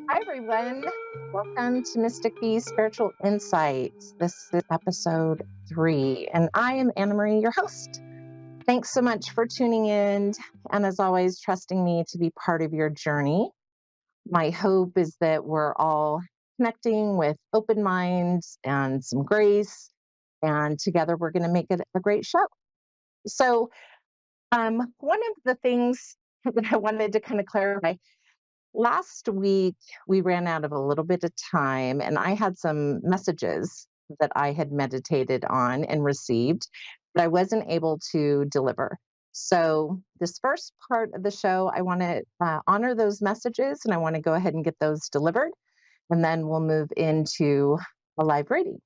Hi, everyone. Welcome to Mystic Bee Spiritual Insights. This is episode 3, and I am Anna Marie, your host. Thanks so much for tuning in, and as always, trusting me to be part of your journey. My hope is that we're all connecting with open minds and some grace, and together we're going to make it a great show. So, one of the things that I wanted to kind of clarify. Last week, we ran out of a little bit of time, and I had some messages that I had meditated on and received that I wasn't able to deliver. So, this first part of the show, I want to honor those messages and I want to go ahead and get those delivered. And then we'll move into a live reading.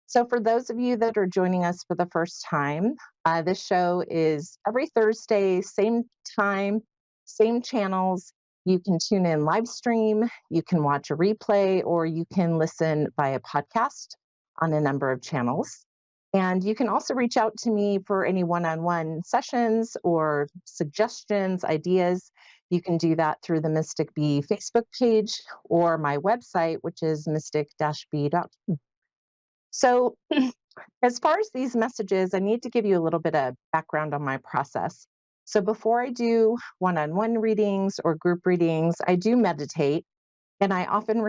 So, for those of you that are joining us for the first time, this show is every Thursday, same time, same channels. You can tune in live stream, you can watch a replay, or you can listen via podcast on a number of channels. And you can also reach out to me for any one on one sessions or suggestions, ideas. You can do that through the Mystic Bee Facebook page or my website, which is mystic-bee.com. So, as far as these messages, I need to give you a little bit of background on my process. So, before I do one on one readings or group readings, I do meditate. And I often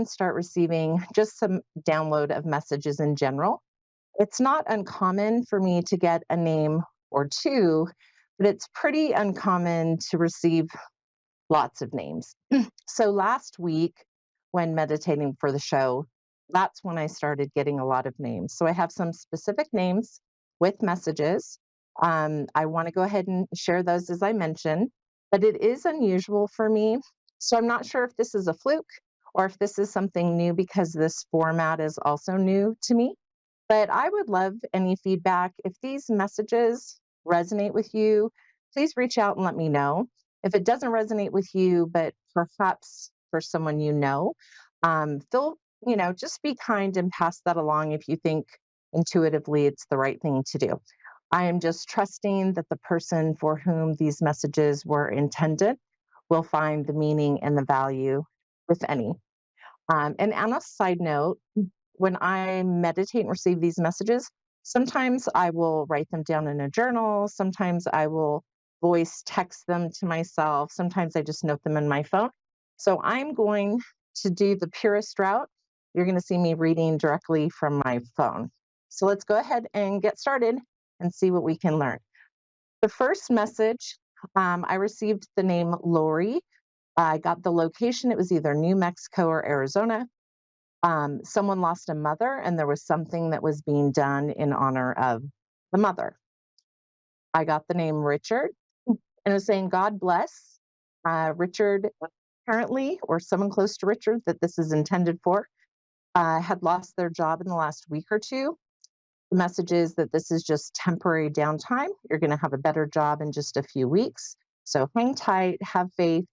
start receiving just some download of messages in general. It's not uncommon for me to get a name or two, but it's pretty uncommon to receive lots of names. So last week, when meditating for the show, that's when I started getting a lot of names. So I have some specific names with messages. I want to go ahead and share those as I mentioned, but it is unusual for me. So I'm not sure if this is a fluke or if this is something new because this format is also new to me. But I would love any feedback. If these messages resonate with you, please reach out and let me know. If it doesn't resonate with you, but perhaps for someone feel, just be kind and pass that along if you think intuitively it's the right thing to do. I am just trusting that the person for whom these messages were intended will find the meaning and the value, if any. And on a side note, when I meditate and receive these messages, sometimes I will write them down in a journal. Sometimes I will voice text them to myself. Sometimes I just note them in my phone. So I'm going to do the purest route. You're going to see me reading directly from my phone. So let's go ahead and get started and see what we can learn. The first message, I received the name Lori. I got the location. It was either New Mexico or Arizona. Someone lost a mother, and there was something that was being done in honor of the mother. I got the name Richard, and it was saying, God bless Richard, apparently, or someone close to Richard that this is intended for, had lost their job in the last week or two. The message is that this is just temporary downtime. You're going to have a better job in just a few weeks. So hang tight, have faith.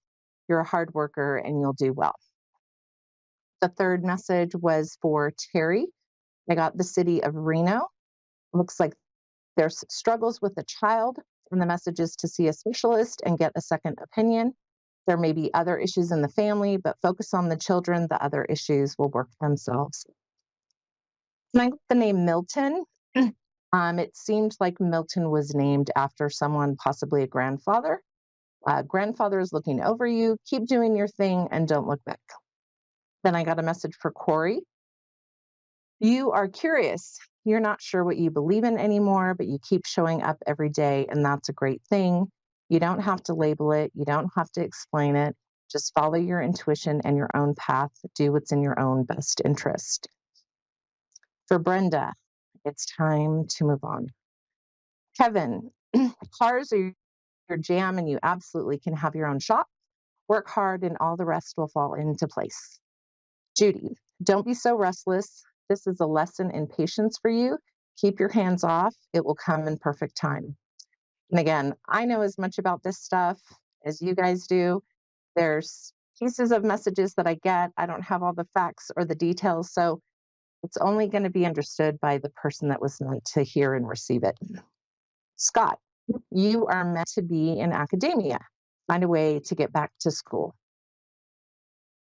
You're a hard worker, and you'll do well. The third message was for Terry. I got the city of Reno. Looks like there's struggles with a child, and the message is to see a specialist and get a second opinion. There may be other issues in the family, but focus on the children. The other issues will work themselves. And I got the name Milton. It seemed like Milton was named after someone, possibly a grandfather. Grandfather is looking over you. Keep doing your thing and don't look back. Then I got a message for Corey. You are curious. You're not sure what you believe in anymore, but you keep showing up every day, and that's a great thing. You don't have to label it, you don't have to explain it. Just follow your intuition and your own path. Do what's in your own best interest. For Brenda, it's time to move on. Kevin, cars are your jam, and you absolutely can have your own shop. Work hard, and all the rest will fall into place. Judy, don't be so restless. This is a lesson in patience for you. Keep your hands off. It will come in perfect time. And again, I know as much about this stuff as you guys do. There's pieces of messages that I get. I don't have all the facts or the details. So it's only going to be understood by the person that was meant to hear and receive it. Scott, you are meant to be in academia. Find a way to get back to school.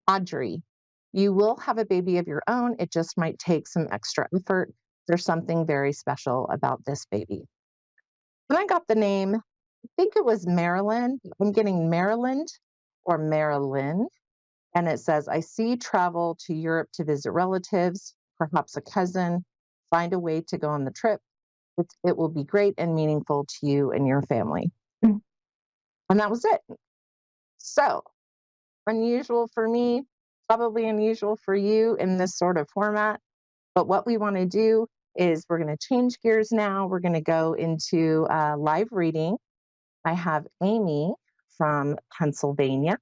Audrey, you will have a baby of your own. It just might take some extra effort. There's something very special about this baby. When I got the name, I think it was Maryland. I'm getting Maryland or Marilyn. And it says, I see travel to Europe to visit relatives, perhaps a cousin. Find a way to go on the trip. It will be great and meaningful to you and your family. And that was it. So, unusual for me, probably unusual for you in this sort of format. But what we want to do is we're going to change gears now. We're going to go into live reading. I have Amy from Pennsylvania.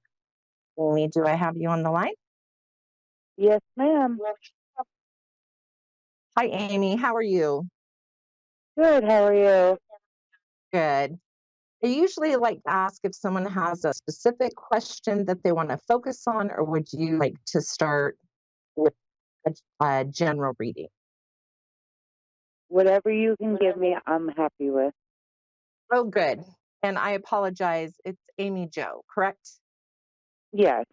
Amy, do I have you on the line? Yes, ma'am. Hi, Amy. How are you? Good. How are you? Good. I usually like to ask if someone has a specific question that they want to focus on, or would you like to start with a general reading? Whatever you can give me, I'm happy with. Oh, good. And I apologize. It's Amy Joe, correct? Yes,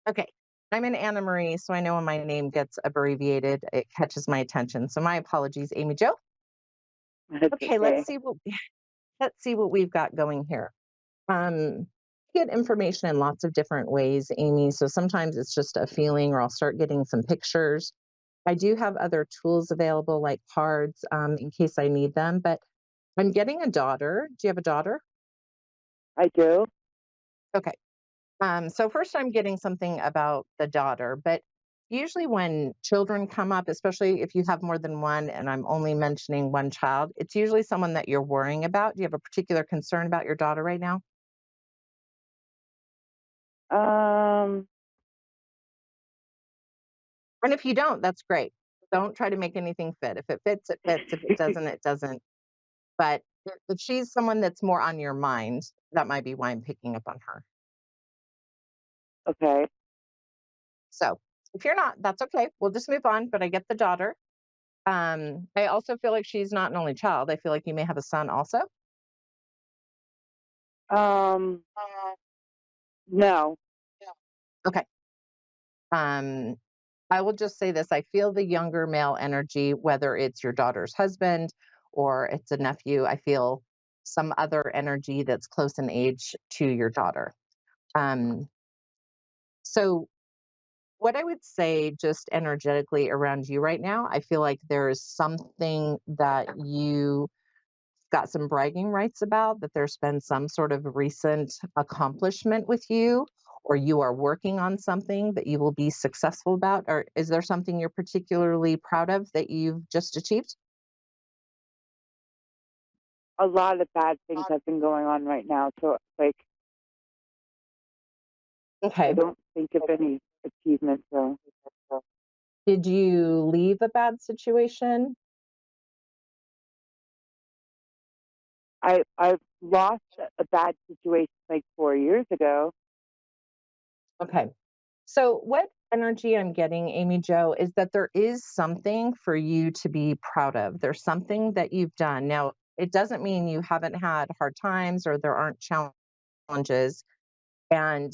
Okay. I'm in Anna Marie, so I know when my name gets abbreviated, it catches my attention. So my apologies, Amy Joe. that's Okay, okay. let's see what we've got going here. Um, get information in lots of different ways, Amy. So sometimes it's just a feeling, or I'll start getting some pictures. I do have other tools available like cards in case I need them, but I'm getting a daughter. Do you have a daughter? I do. Okay. So first I'm getting something about the daughter, but usually when children come up, especially if you have more than one, and I'm only mentioning one child, it's usually someone that you're worrying about. Do you have a particular concern about your daughter right now? Um, And if you don't, that's great. Don't try to make anything fit. If it fits, it fits. If it doesn't, it doesn't. But if she's someone that's more on your mind, that might be why I'm picking up on her. okay. So if you're not, that's okay. We'll just move on. But I get the daughter. I also feel like she's not an only child. I feel like you may have a son also. Um, no. Okay. Um, I will just say this. I feel the younger male energy, whether it's your daughter's husband or it's a nephew. I feel some other energy that's close in age to your daughter. Um, so what I would say just energetically around you right now, I feel like there is something that you got some bragging rights about, that there's been some sort of recent accomplishment with you, or you are working on something that you will be successful about, or is there something you're particularly proud of that you've just achieved? A lot of bad things have been going on right now, so like I Okay. don't think of any achievements. So Did you leave a bad situation? I've lost a bad situation like 4 years ago. Okay. So, what energy I'm getting, Amy Joe, is that there is something for you to be proud of. There's something that you've done. Now, it doesn't mean you haven't had hard times or there aren't challenges. And,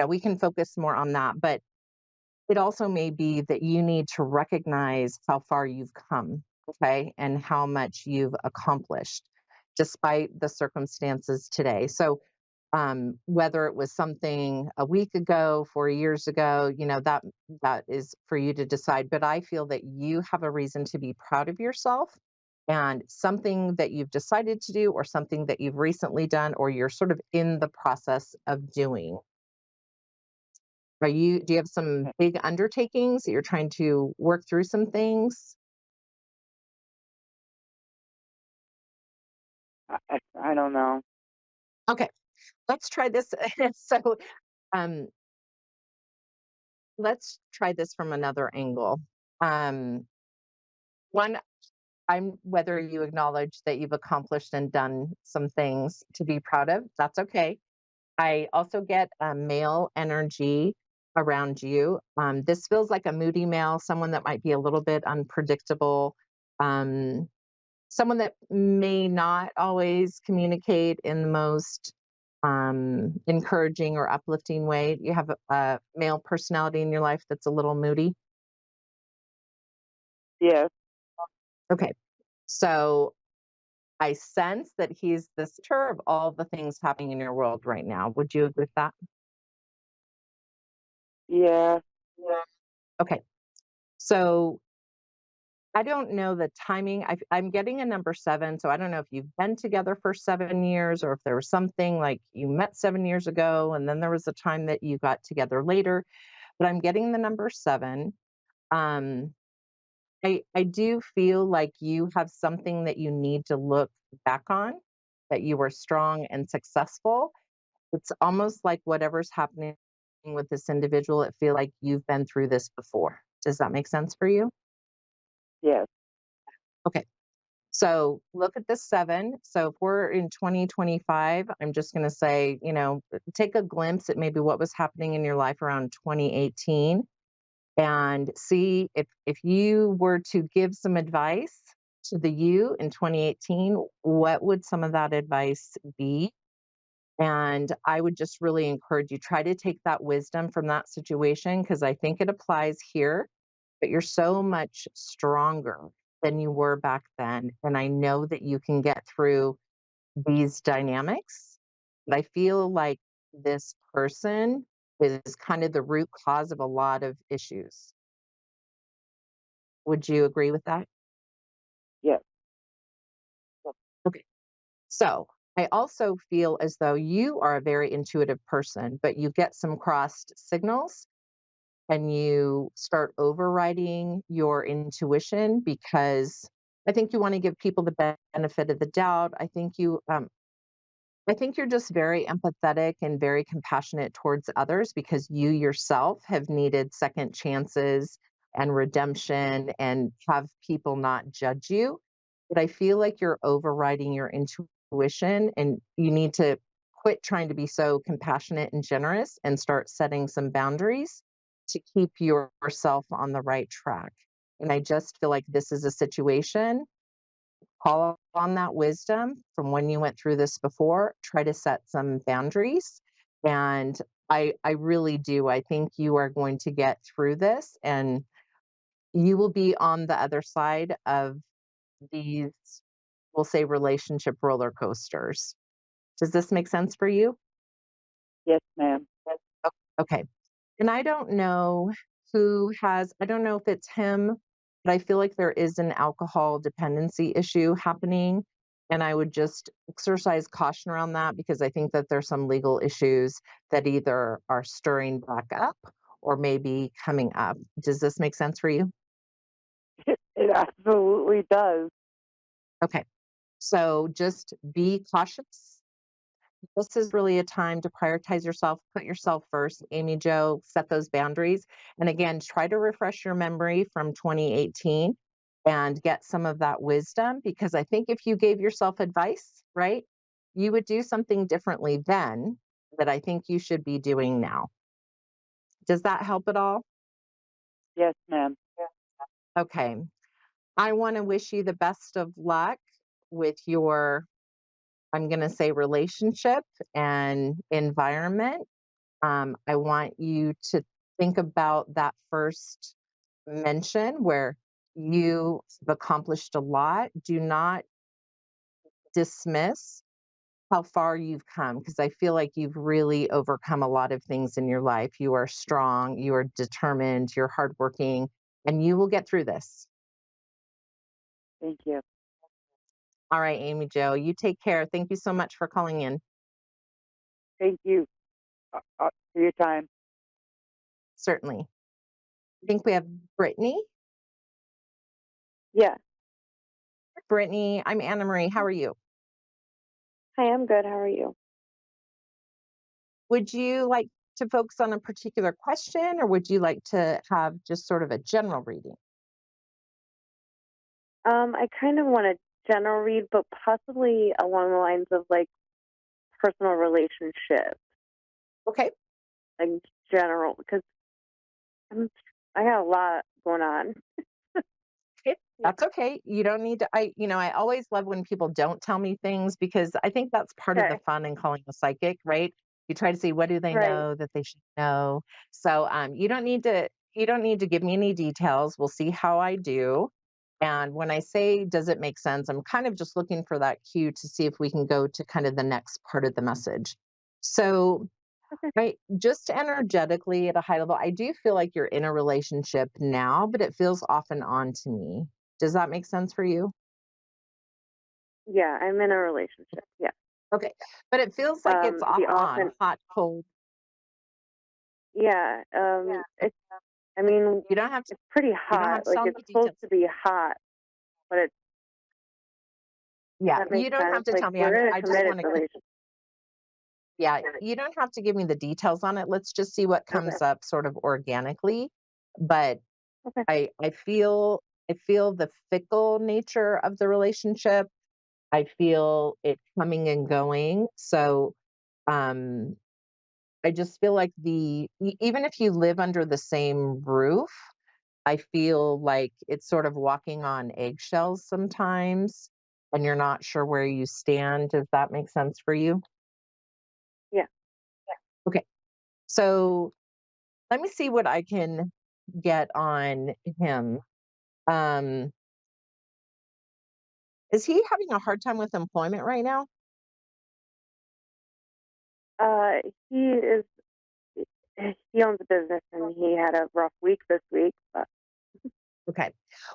we can focus more on that. But it also may be that you need to recognize how far you've come, okay, and how much you've accomplished despite the circumstances today. So, whether it was something a week ago, 4 years ago, that is for you to decide. But I feel that you have a reason to be proud of yourself, and something that you've decided to do, or something that you've recently done, or you're sort of in the process of doing. Do you have some big undertakings that you're trying to work through some things? I don't know. Okay, let's try this. So, um, let's try this from another angle. Um, one, I'm whether you acknowledge that you've accomplished and done some things to be proud of, that's okay. I also get a male energy around you. This feels like a moody male, someone that might be a little bit unpredictable. Um, Someone that may not always communicate in the most encouraging or uplifting way? You have a male personality in your life that's a little moody. Yes. Okay. So I sense that he's the center of all the things happening in your world right now. Would you agree with that? Yeah. Yeah. Okay. So I don't know the timing. I'm getting a number seven. So I don't know if you've been together for 7 years or if there was something like you met 7 years ago and then there was a time that you got together later. But I'm getting the number seven. Um, I do feel like you have something that you need to look back on, that you were strong and successful. It's almost like whatever's happening with this individual, it feel like you've been through this before. Does that make sense for you? Yes. Okay. So look at the seven. So if we're in 2025, I'm just going to say, take a glimpse at maybe what was happening in your life around 2018 and see if you were to give some advice to the you in 2018, what would some of that advice be? And I would just really encourage you try to take that wisdom from that situation because I think it applies here, but you're so much stronger than you were back then. And I know that you can get through these dynamics. But I feel like this person is kind of the root cause of a lot of issues. Would you agree with that? Yes. Okay. So I also feel as though you are a very intuitive person, but you get some crossed signals and you start overriding your intuition because I think you want to give people the benefit of the doubt. I think you're just very empathetic and very compassionate towards others because you yourself have needed second chances and redemption and have people not judge you. But I feel like you're overriding your intuition and you need to quit trying to be so compassionate and generous and start setting some boundaries to keep yourself on the right track. And I just feel like this is a situation. Call on that wisdom from when you went through this before, try to set some boundaries. And I really do. I think you are going to get through this and you will be on the other side of these, we'll say, relationship roller coasters. Does this make sense for you? Yes, ma'am. Okay. And I don't know if it's him, but I feel like there is an alcohol dependency issue happening. And I would just exercise caution around that because I think that there's some legal issues that either are stirring back up or maybe coming up. Does this make sense for you? It absolutely does. Okay. So just be cautious. This is really a time to prioritize yourself, put yourself first. Amy Joe, set those boundaries. And again, try to refresh your memory from 2018 and get some of that wisdom because I think if you gave yourself advice, right, you would do something differently then that I think you should be doing now. Does that help at all? Yes, ma'am. Okay. I want to wish you the best of luck with your, I'm going to say, relationship and environment. I want you to think about that first mention where you have accomplished a lot. Do not dismiss how far you've come because I feel like you've really overcome a lot of things in your life. You are strong, you are determined, you're hardworking, and you will get through this. Thank you. All right, Amy Jo, you take care. Thank you so much for calling in. Thank you for your time. Certainly. I think we have Brittany. Yeah. Brittany, I'm Anna Marie. How are you? Hi, I'm good. How are you? Would you like to focus on a particular question or would you like to have just sort of a general reading? I kind of want a general read, but possibly along the lines of like personal relationships, Okay. like general, because I'm I got a lot going on. Okay. That's okay. You don't need to. I always love when people don't tell me things because I think that's part of the Okay. fun in calling a psychic, right? You try to see what do they Right. know that they should know. So you don't need to give me any details. We'll see how I do. And when I say, does it make sense? I'm kind of just looking for that cue to see if we can go to kind of the next part of the message. So, Okay. right, just energetically at a high level, I do feel like you're in a relationship now, but it feels off and on to me. Does that make sense for you? Yeah, I'm in a relationship. Yeah. Okay. But it feels like it's off The and off on, and hot, cold. yeah. Okay. It's. I mean, You don't have to it's pretty you don't have hot. to Like tell it's me supposed details. to be hot, but it's Yeah, that you makes don't sense. have to Like tell me. we're in a I just committed want to relationship. yeah, you don't have to give me the details on it. Let's just see what Okay. comes up sort of organically. But Okay. I feel the fickle nature of the relationship. I feel it coming and going. So um I just feel like even if you live under the same roof, I feel like it's sort of walking on eggshells sometimes and you're not sure where you stand. Does that make sense for you? Yeah. Okay. So let me see what I can get on him. Um, is he having a hard time with employment right now? Uh, he is. He owns a business, and he had a rough week this week. But Okay.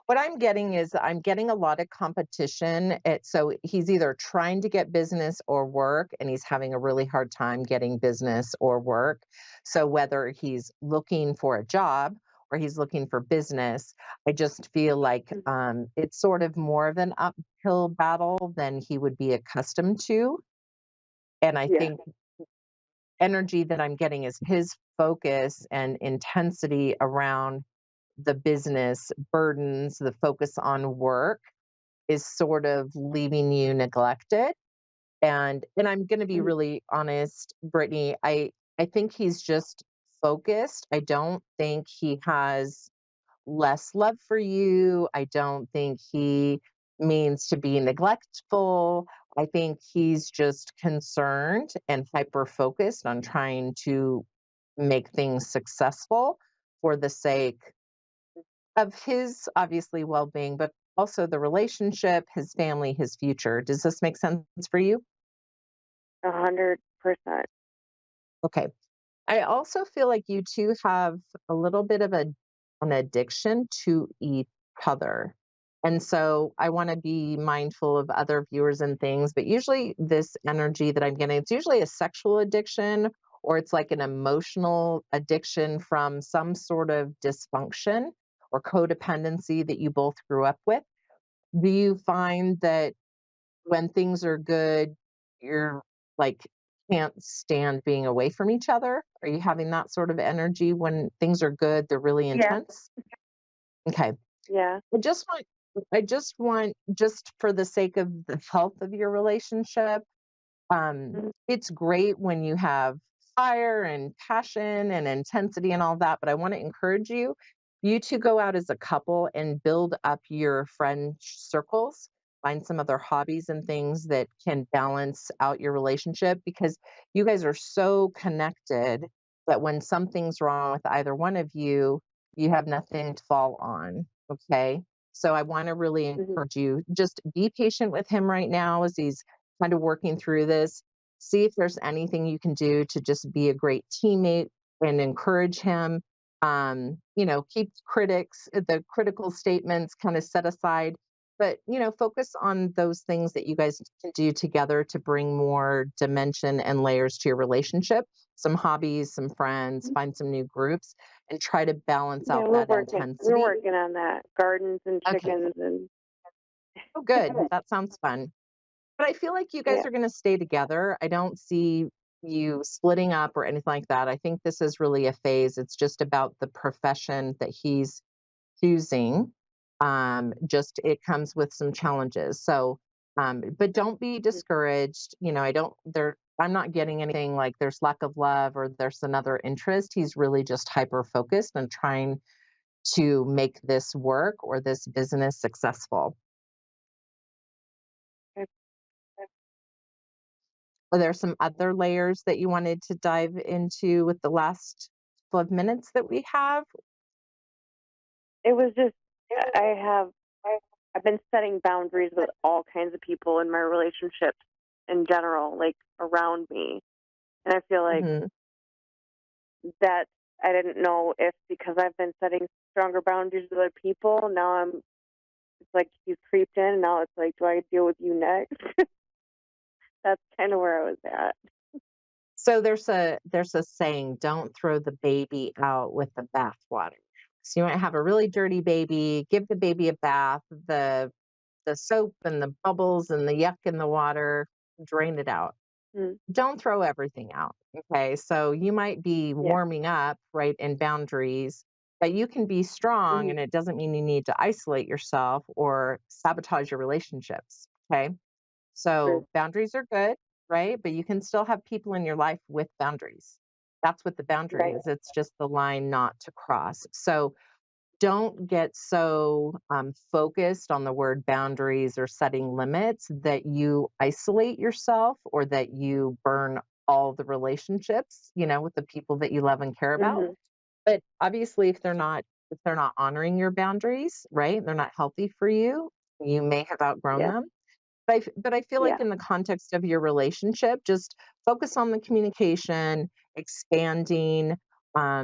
What I'm getting is I'm getting a lot of competition. So he's either trying to get business or work, and he's having a really hard time getting business or work. So whether he's looking for a job or he's looking for business, I just feel like it's sort of more of an uphill battle than he would be accustomed to. And I yeah. think energy that I'm getting is his focus and intensity around the business burdens, the focus on work is sort of leaving you neglected. And I'm going to be Mhm. really honest, Brittany. I think he's just focused. I don't think he has less love for you. I don't think he means to be neglectful. I think he's just concerned and hyper focused on trying to make things successful for the sake of his obviously well-being, but also the relationship, his family, his future. Does this make sense for you? 100%. Okay. I also feel like you two have a little bit of an addiction to each other. And so I want to be mindful of other viewers and things, but usually this energy that I'm getting, it's usually a sexual addiction or it's like an emotional addiction from some sort of dysfunction or codependency that you both grew up with. Do you find that when things are good, you're like can't stand being away from each other? Are you having that sort of energy when things are good, they're really Yeah. intense? Okay. Yeah. I just want just for the sake of the health of your relationship, Mhm. it's great when you have fire and passion and intensity and all that, but I want to encourage you to go out as a couple and build up your friend circles, find some other hobbies and things that can balance out your relationship because you guys are so connected that when something's wrong with either one of you, you have nothing to fall on. Okay. So I want to really Mhm. encourage you just be patient with him right now as he's kind of working through this. See if there's anything you can do to just be a great teammate and encourage him. Keep the critical statements kind of set aside, but focus on those things that you guys can do together to bring more dimension and layers to your relationship. Some hobbies, some friends, find some new groups, and try to balance Yeah, out we're that working. We're intensity. working on that. Gardens and Okay. chickens and Oh, good. That sounds fun. But I feel like you guys yeah. are gonna stay together. I don't see you splitting up or anything like that. I think this is really a phase. It's just about the profession that he's choosing. Just it comes with some challenges. So, but don't be Mhm. discouraged. I'm not getting anything like there's lack of love or there's another interest. He's really just hyper focused and trying to make this work or this business successful. Okay. Are there some other layers that you wanted to dive into with the last couple of minutes that we have? It was just I have I've been setting boundaries with all kinds of people in my relationships in general, like around me. And I feel like Mhm. that I didn't know if because I've been setting stronger boundaries with other people, now it's like he's creeped in, and now it's like, do I deal with you next? That's kind of where I was at. So there's a saying, don't throw the baby out with the bathwater. So you might have a really dirty baby, give the baby a bath, the soap and the bubbles and the yuck in the water, drain it out. Mm, Don't throw everything out. Okay. So you might be yeah. warming up, right, in boundaries, but you can be strong, Hmm. and it doesn't mean you need to isolate yourself or sabotage your relationships. Okay. True. So boundaries are good, right? But you can still have people in your life with boundaries. That's what the boundary Right. is. It's just the line not to cross. So don't get so focused on the word boundaries or setting limits that you isolate yourself or that you burn all the relationships, with the people that you love and care about. Hmm. But obviously, if they're not honoring your boundaries, right? They're not healthy for you. You may have outgrown Yeah. them. But I feel like Yeah. in the context of your relationship, just focus on the communication, expanding,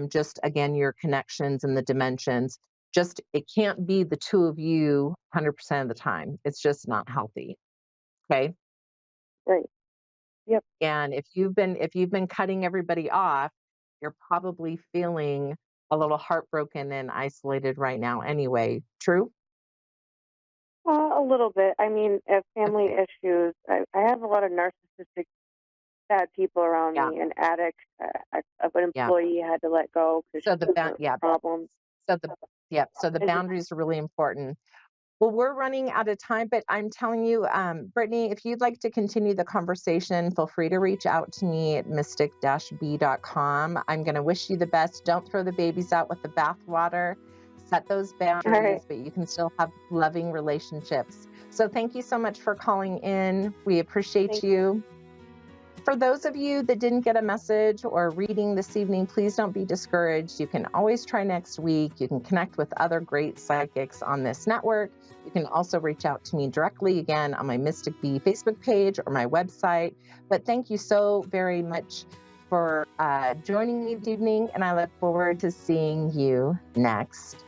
just again, your connections and the dimensions. Just it can't be the two of you 100% of the time. It's just not healthy. Okay. Right. Yep. And if you've been cutting everybody off, you're probably feeling a little heartbroken and isolated right now anyway. True? A little bit. I mean, family Okay. issues. I have a lot of narcissistic bad people around Yeah. me. An addict, an Yeah. employee had to let go because So she the was bound a yeah. problem. So the yeah, so the And just boundaries are really important. Well, we're running out of time, but I'm telling you, Brittany, if you'd like to continue the conversation, feel free to reach out to me at mystic-b.com. I'm going to wish you the best. Don't throw the babies out with the bathwater. Set those all right. boundaries, but you can still have loving relationships. So thank you so much for calling in. We appreciate Thank you. you. For those of you that didn't get a message or reading this evening, please don't be discouraged. You can always try next week. You can connect with other great psychics on this network. You can also reach out to me directly again on my Mystic Bee Facebook page or my website. But thank you so very much for joining me this evening, and I look forward to seeing you next